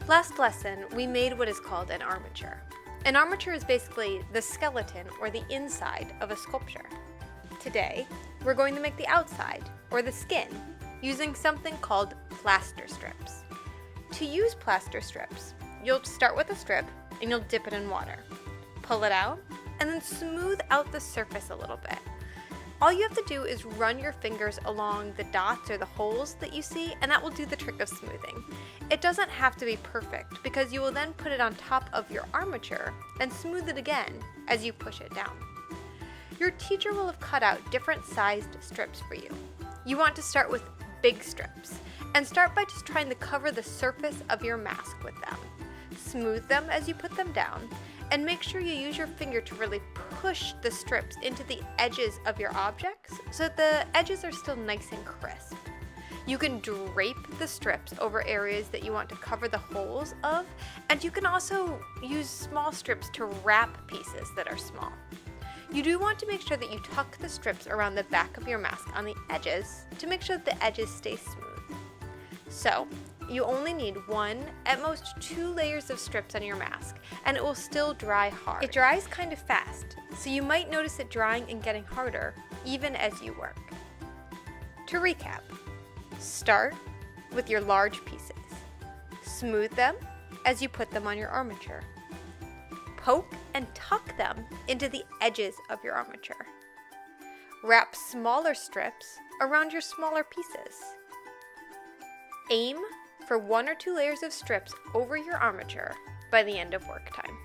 Last lesson, we made what is called an armature. An armature is basically the skeleton or the inside of a sculpture. Today, we're going to make the outside, or the skin, using something called plaster strips. To use plaster strips, you'll start with a strip and you'll dip it in water. Pull it out, and then smooth out the surface a little bit. All you have to do is run your fingers along the dots or the holes that you see, and that will do the trick of smoothing. It doesn't have to be perfect because you will then put it on top of your armature and smooth it again as you push it down. Your teacher will have cut out different sized strips for you. You want to start with big strips, and start by just trying to cover the surface of your mask with them. Smooth them as you put them down, and make sure you use your finger to really push the strips into the edges of your objects so that the edges are still nice and crisp. You can drape the strips over areas that you want to cover the holes of, and you can also use small strips to wrap pieces that are small. You do want to make sure that you tuck the strips around the back of your mask on the edges to make sure that the edges stay smooth. So, you only need 1, at most 2 layers of strips on your mask, and it will still dry hard. It dries kind of fast, so you might notice it drying and getting harder even as you work. To recap, start with your large pieces. Smooth them as you put them on your armature. Poke and tuck them into the edges of your armature. Wrap smaller strips around your smaller pieces. Aim for 1 or 2 layers of strips over your armature by the end of work time.